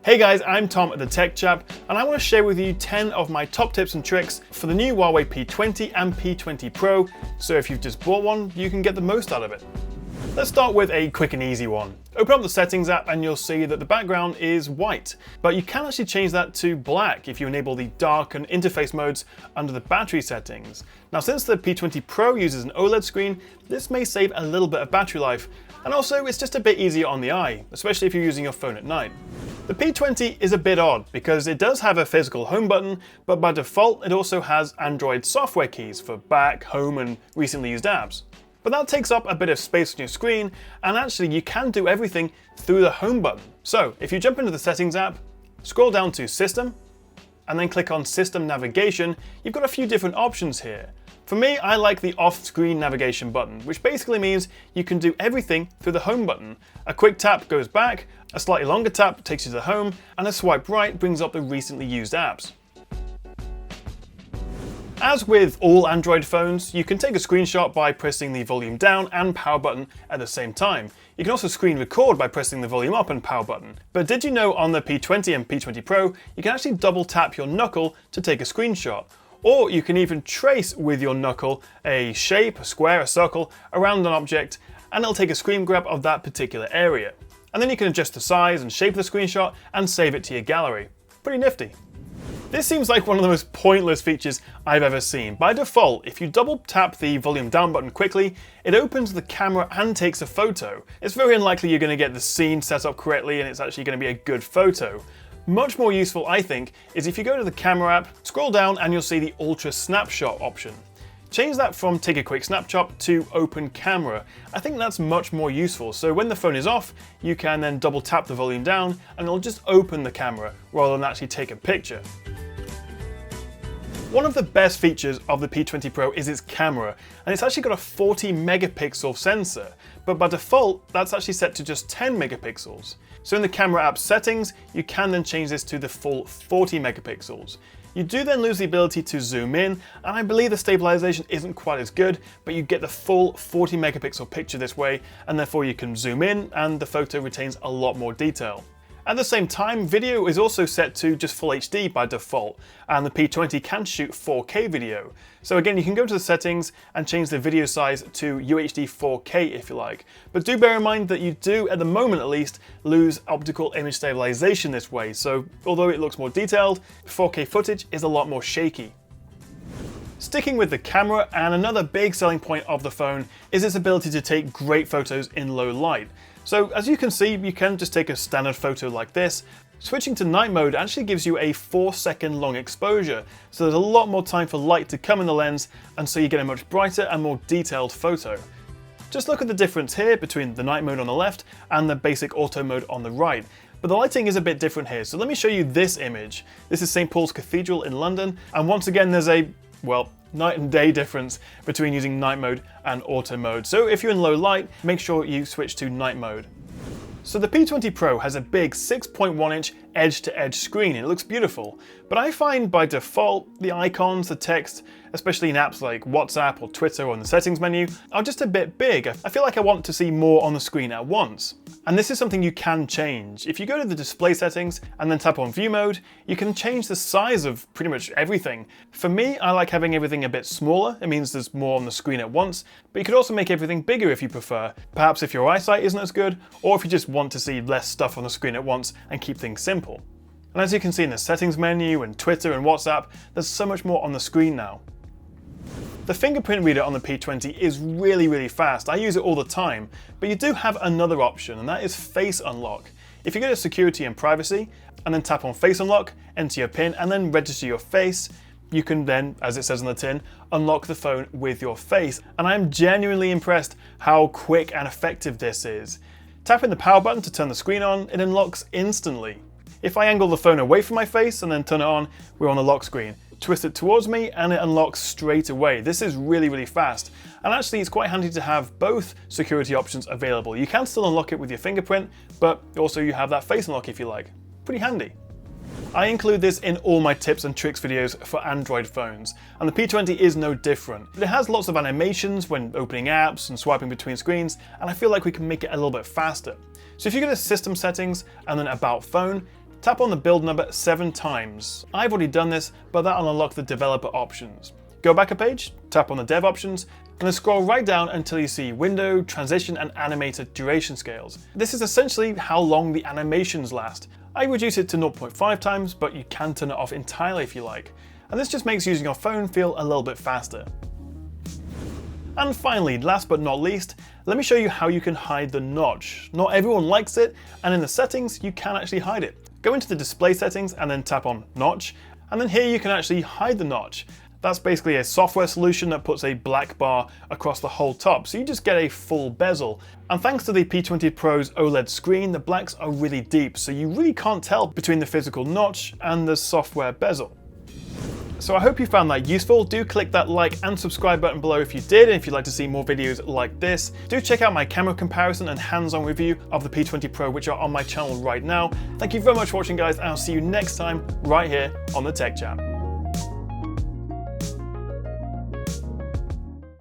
Hey guys, I'm Tom at the Tech Chap, and I want to share with you 10 of my top tips and tricks for the new Huawei P20 and P20 Pro, so if you've just bought one, you can get the most out of it. Let's start with a quick and easy one. Open up the Settings app and you'll see that the background is white, but you can actually change that to black if you enable the dark and interface modes under the battery settings. Now, since the P20 Pro uses an OLED screen, this may save a little bit of battery life, and also it's just a bit easier on the eye, especially if you're using your phone at night. The P20 is a bit odd because it does have a physical home button, but by default it also has Android software keys for back, home and recently used apps. But that takes up a bit of space on your screen, and actually you can do everything through the home button. So if you jump into the Settings app, scroll down to System, and then click on System Navigation, you've got a few different options here. For me, I like the off-screen navigation button, which basically means you can do everything through the home button. A quick tap goes back, a slightly longer tap takes you to the home, and a swipe right brings up the recently used apps. As with all Android phones, you can take a screenshot by pressing the volume down and power button at the same time. You can also screen record by pressing the volume up and power button. But did you know on the P20 and P20 Pro, you can actually double tap your knuckle to take a screenshot? Or you can even trace with your knuckle a shape, a square, a circle around an object, and it'll take a screen grab of that particular area. And then you can adjust the size and shape of the screenshot and save it to your gallery. Pretty nifty. This seems like one of the most pointless features I've ever seen. By default, if you double tap the volume down button quickly, it opens the camera and takes a photo. It's very unlikely you're going to get the scene set up correctly and it's actually going to be a good photo. Much more useful, I think, is if you go to the camera app, scroll down and you'll see the Ultra Snapshot option. Change that from take a quick snapshot to open camera. I think that's much more useful, so when the phone is off, you can then double tap the volume down and it'll just open the camera rather than actually take a picture. One of the best features of the P20 Pro is its camera, and it's actually got a 40 megapixel sensor, but by default that's actually set to just 10 megapixels. So in the camera app settings, you can then change this to the full 40 megapixels. You do then lose the ability to zoom in, and I believe the stabilization isn't quite as good, but you get the full 40 megapixel picture this way, and therefore you can zoom in and the photo retains a lot more detail. At the same time, video is also set to just Full HD by default, and the P20 can shoot 4K video. So again, you can go to the settings and change the video size to UHD 4K if you like. But do bear in mind that you do, at the moment at least, lose optical image stabilization this way, so although it looks more detailed, 4K footage is a lot more shaky. Sticking with the camera, and another big selling point of the phone is its ability to take great photos in low light. So as you can see, you can just take a standard photo like this. Switching to night mode actually gives you a 4-second long exposure, so there's a lot more time for light to come in the lens, and so you get a much brighter and more detailed photo. Just look at the difference here between the night mode on the left and the basic auto mode on the right. But the lighting is a bit different here, so let me show you this image. This is St. Paul's Cathedral in London, and once again there's a, well, night and day difference between using night mode and auto mode. So if you're in low light, make sure you switch to night mode. So the P20 Pro has a big 6.1 inch edge-to-edge screen. It looks beautiful, but I find by default the icons, the text, especially in apps like WhatsApp or Twitter or in the settings menu, are just a bit big. I feel like I want to see more on the screen at once. And this is something you can change. If you go to the display settings and then tap on view mode, you can change the size of pretty much everything. For me, I like having everything a bit smaller. It means there's more on the screen at once, but you could also make everything bigger if you prefer. Perhaps if your eyesight isn't as good, or if you just want to see less stuff on the screen at once and keep things simple. And as you can see in the settings menu and Twitter and WhatsApp, there's so much more on the screen now. The fingerprint reader on the P20 is really fast. I use it all the time, but you do have another option, and that is Face Unlock. If you go to Security and Privacy, and then tap on Face Unlock, enter your PIN, and then register your face, you can then, as it says on the tin, unlock the phone with your face. And I'm genuinely impressed how quick and effective this is. Tapping the power button to turn the screen on, it unlocks instantly. If I angle the phone away from my face and then turn it on, we're on the lock screen. Twist it towards me and it unlocks straight away. This is really fast. And actually it's quite handy to have both security options available. You can still unlock it with your fingerprint, but also you have that face unlock if you like. Pretty handy. I include this in all my tips and tricks videos for Android phones, and the P20 is no different. It has lots of animations when opening apps and swiping between screens, and I feel like we can make it a little bit faster. So if you go to System Settings and then About Phone, tap on the build number 7 times. I've already done this, but that'll unlock the developer options. Go back a page, tap on the dev options, and then scroll right down until you see window, transition, and animator duration scales. This is essentially how long the animations last. I reduce it to 0.5 times, but you can turn it off entirely if you like. And this just makes using your phone feel a little bit faster. And finally, last but not least, let me show you how you can hide the notch. Not everyone likes it, and in the settings, you can actually hide it. Go into the display settings and then tap on notch, and then here you can actually hide the notch. That's basically a software solution that puts a black bar across the whole top, so you just get a full bezel. And thanks to the P20 Pro's OLED screen, the blacks are really deep, so you really can't tell between the physical notch and the software bezel. So I hope you found that useful. Do click that like and subscribe button below if you did, and if you'd like to see more videos like this. Do check out my camera comparison and hands-on review of the P20 Pro, which are on my channel right now. Thank you very much for watching, guys, and I'll see you next time right here on the Tech Chap.